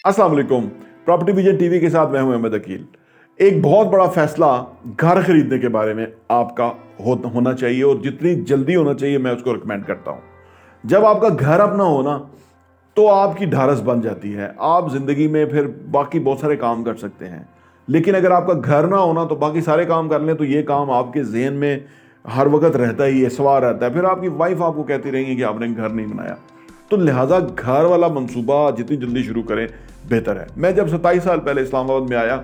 अस्सलाम वालेकुम। Property vision TV के साथ मैं हूं अहमद अकील। एक बहुत बड़ा फैसला घर खरीदने के बारे में आपका होना चाहिए और जितनी जल्दी होना चाहिए मैं उसको रिकमेंड करता हूं। जब आपका घर अपना हो ना तो आपकी ढारस बन जाती है, आप जिंदगी में फिर बाकी बहुत सारे काम कर सकते हैं। लेकिन अगर आपका घर ना होना तो बाकी सारे काम कर लें तो ये काम आपके जहन में हर वक्त रहता ही है, सवार रहता है। फिर आपकी वाइफ आपको कहती रहेंगी कि आपने घर नहीं बनाया। तो लिहाजा घर वाला मंसूबा जितनी जल्दी शुरू करें बेहतर है। मैं जब 27 साल पहले इस्लामाबाद में आया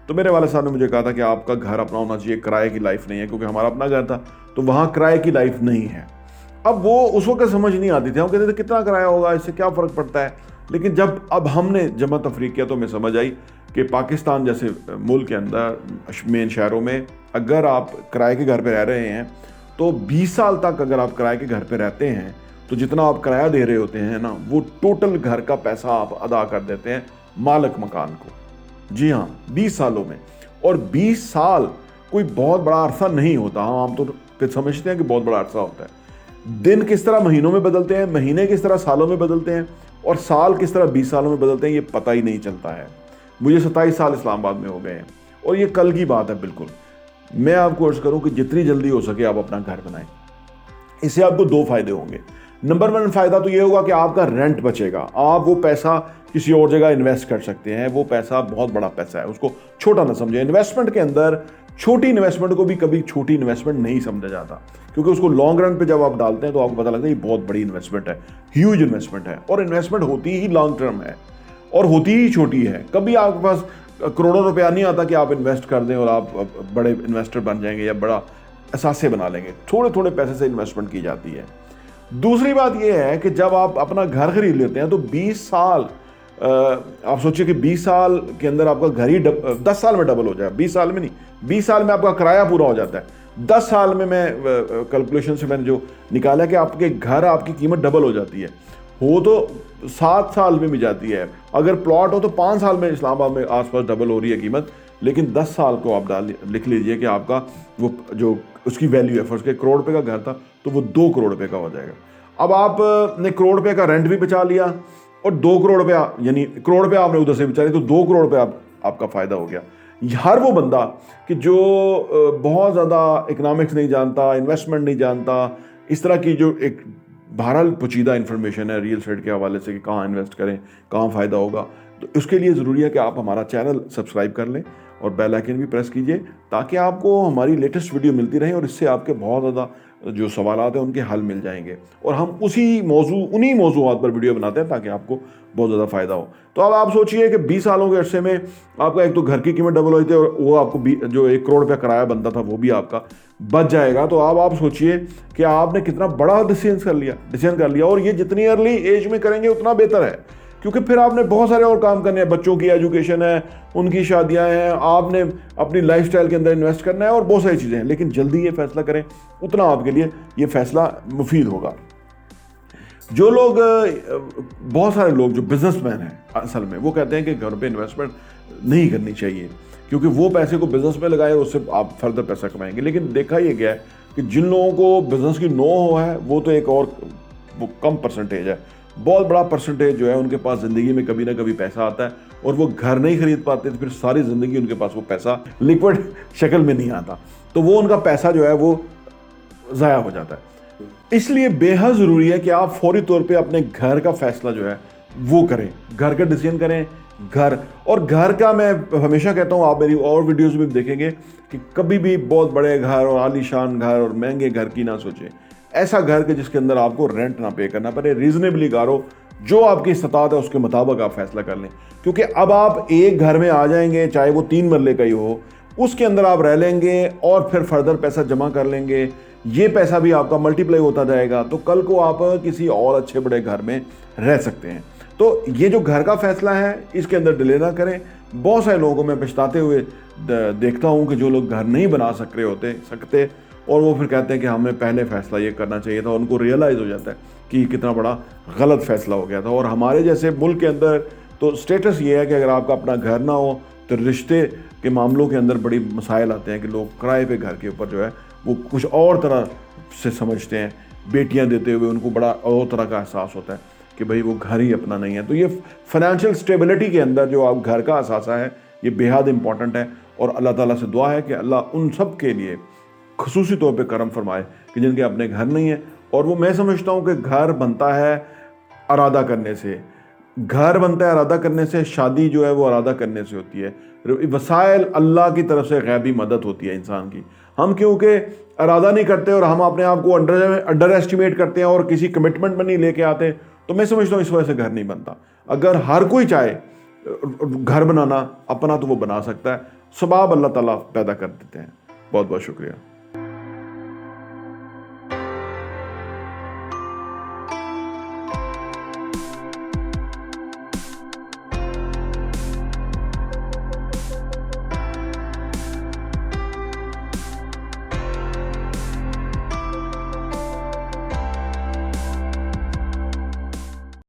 तो मेरे वाले साहब ने मुझे कहा था कि आपका घर अपना होना चाहिए, किराए की लाइफ नहीं है, क्योंकि हमारा अपना घर था तो वहाँ किराए की लाइफ नहीं है। अब वो उस वक्त समझ नहीं आती थी, हम कहते थे कितना किराया होगा, इससे क्या फ़र्क पड़ता है। लेकिन जब अब हमने जमा तफरीक किया तो हमें समझ आई कि पाकिस्तान जैसे मुल्क के अंदर मेन शहरों में अगर आप किराए के घर पे रह रहे हैं तो 20 साल तक अगर आप किराए के घर पे रहते हैं तो जितना आप किराया दे रहे होते हैं ना वो टोटल घर का पैसा आप अदा कर देते हैं मालिक मकान को। जी हाँ, 20 सालों में। और 20 साल कोई बहुत बड़ा अरसा नहीं होता। हम आमतौर पर समझते हैं कि बहुत बड़ा अरसा होता है। दिन किस तरह महीनों में बदलते हैं, महीने किस तरह सालों में बदलते हैं और साल किस तरह 20 सालों में बदलते हैं, ये पता ही नहीं चलता है। मुझे 27 साल इस्लामाबाद में हो गए हैं और ये कल की बात है बिल्कुल। मैं आपको अर्ज करूं कि जितनी जल्दी हो सके आप अपना घर बनाएं। इससे आपको 2 फायदे होंगे। नंबर 1 फायदा तो ये होगा कि आपका रेंट बचेगा, आप वो पैसा किसी और जगह इन्वेस्ट कर सकते हैं। वो पैसा बहुत बड़ा पैसा है, उसको छोटा ना समझें। इन्वेस्टमेंट के अंदर छोटी इन्वेस्टमेंट को भी कभी छोटी इन्वेस्टमेंट नहीं समझा जाता, क्योंकि उसको लॉन्ग रन पे जब आप डालते हैं तो आपको पता लगता है ये बहुत बड़ी इन्वेस्टमेंट है, ह्यूज इन्वेस्टमेंट है। और इन्वेस्टमेंट होती ही लॉन्ग टर्म है और होती ही छोटी है। कभी आपके पास करोड़ों रुपया नहीं आता कि आप इन्वेस्ट कर दें और आप बड़े इन्वेस्टर बन जाएंगे या बड़ा असासे बना लेंगे। थोड़े थोड़े पैसे से इन्वेस्टमेंट की जाती है। दूसरी बात यह है कि जब आप अपना घर खरीद लेते हैं तो 20 साल आप सोचिए कि 20 साल के अंदर आपका घर ही 10 साल में डबल हो जाए। 20 साल में नहीं, 20 साल में आपका किराया पूरा हो जाता है। 10 साल में मैं कैलकुलेशन से मैंने जो निकाला कि आपके घर आपकी कीमत डबल हो जाती है। हो तो 7 साल में भी जाती है। अगर प्लॉट हो तो 5 साल में इस्लामाबाद में आसपास डबल हो रही है कीमत। लेकिन 10 साल को आप लिख लीजिए कि आपका वो जो उसकी वैल्यू है, फर्स्ट के करोड़ रुपए का घर था तो वो 2 करोड़ रुपए का हो जाएगा। अब आपने करोड़ रुपए का रेंट भी बचा लिया और 2 करोड़ रुपया, यानी करोड़ रुपया आपने उधर से बचा लिया तो 2 करोड़ रुपया आपका फायदा हो गया। हर वो बंदा कि जो बहुत ज़्यादा इकोनॉमिक्स नहीं जानता, इन्वेस्टमेंट नहीं जानता, इस तरह की जो एक बहरहाल पोचीदा इन्फॉर्मेशन है रियल एस्टेट के हवाले से कि कहाँ इन्वेस्ट करें, कहाँ फ़ायदा होगा, तो उसके लिए ज़रूरी है कि आप हमारा चैनल सब्सक्राइब कर लें और बेल आइकन भी प्रेस कीजिए ताकि आपको हमारी लेटेस्ट वीडियो मिलती रहे और इससे आपके बहुत ज़्यादा जो सवालात हैं उनके हल मिल जाएंगे। और हम उन्हीं मौजूआत पर वीडियो बनाते हैं ताकि आपको बहुत ज़्यादा फ़ायदा हो। तो अब आप सोचिए कि 20 सालों के अरसे में आपका एक तो घर की कीमत डबल हुई थी और वो आपको जो 1 करोड़ रुपया किराया बनता था वो भी आपका बच जाएगा। तो अब आप सोचिए कि आपने कितना बड़ा डिसीजन कर लिया। और ये जितनी अर्ली एज में करेंगे उतना बेहतर है, क्योंकि फिर आपने बहुत सारे और काम करने हैं। बच्चों की एजुकेशन है, उनकी शादियां हैं, आपने अपनी लाइफस्टाइल के अंदर इन्वेस्ट करना है और बहुत सारी चीज़ें हैं। लेकिन जल्दी ये फैसला करें उतना आपके लिए ये फैसला मुफीद होगा। जो लोग बहुत सारे लोग जो बिजनेसमैन हैं असल में वो कहते हैं कि घर पे इन्वेस्टमेंट नहीं करनी चाहिए क्योंकि वो पैसे को बिजनेस में लगाए उससे आप फर्दर पैसा कमाएंगे। लेकिन देखा ये गया है कि जिन लोगों को बिजनेस की नो हो है वो तो एक और वो कम परसेंटेज है। बहुत बड़ा परसेंटेज जो है उनके पास ज़िंदगी में कभी ना कभी पैसा आता है और वो घर नहीं खरीद पाते तो फिर सारी ज़िंदगी उनके पास वो पैसा लिक्विड शक्ल में नहीं आता, तो वो उनका पैसा जो है वो ज़ाया हो जाता है। इसलिए बेहद ज़रूरी है कि आप फौरी तौर पे अपने घर का फैसला जो है वो करें, घर का डिसीजन करें। घर का मैं हमेशा कहता हूँ, आप मेरी और वीडियोस में देखेंगे कि कभी भी बहुत बड़े घर और आलीशान घर और महंगे घर की ना सोचें। ऐसा घर के जिसके अंदर आपको रेंट ना पे करना पड़े, रीजनेबली घर हो, जो आपकी इस्तात है उसके मुताबिक आप फैसला कर लें। क्योंकि अब आप एक घर में आ जाएंगे, चाहे वो 3 मरले का ही हो, उसके अंदर आप रह लेंगे और फिर फर्दर पैसा जमा कर लेंगे। ये पैसा भी आपका मल्टीप्लाई होता जाएगा तो कल को आप किसी और अच्छे बड़े घर में रह सकते हैं। तो ये जो घर का फैसला है इसके अंदर डिले ना करें। बहुत सारे लोगों को मैं पछताते हुए देखता हूँ कि जो लोग घर नहीं बना सकते और वो फिर कहते हैं कि हमें पहले फैसला ये करना चाहिए था। उनको रियलाइज़ हो जाता है कि कितना बड़ा गलत फैसला हो गया था। और हमारे जैसे मुल्क के अंदर तो स्टेटस ये है कि अगर आपका अपना घर ना हो तो रिश्ते के मामलों के अंदर बड़ी मसाइल आते हैं कि लोग किराए पे घर के ऊपर जो है वो कुछ और तरह से समझते हैं। बेटियां देते हुए उनको बड़ा और तरह का एहसास होता है। کہ بھئی وہ گھر ہی اپنا نہیں ہے. تو یہ فائنینشیل اسٹیبلٹی کے اندر جو آپ گھر کا اثاثہ ہے یہ بے حد امپورٹنٹ ہے, اور اللہ تعالیٰ سے دعا ہے کہ اللہ ان سب کے لیے خصوصی طور پہ کرم فرمائے کہ جن کے اپنے گھر نہیں ہیں. اور وہ میں سمجھتا ہوں کہ گھر بنتا ہے ارادہ کرنے سے, گھر بنتا ہے ارادہ کرنے سے, شادی جو ہے وہ ارادہ کرنے سے ہوتی ہے. وسائل اللہ کی طرف سے غیبی مدد ہوتی ہے انسان کی. ہم کیونکہ ارادہ نہیں کرتے اور ہم اپنے آپ کو انڈر ایسٹیمیٹ کرتے ہیں اور کسی کمٹمنٹ میں نہیں لے کے آتے, تو میں سمجھتا ہوں اس وجہ سے گھر نہیں بنتا. اگر ہر کوئی چاہے گھر بنانا اپنا تو وہ بنا سکتا ہے. سباب اللہ تعالیٰ پیدا کر دیتے ہیں. بہت بہت شکریہ.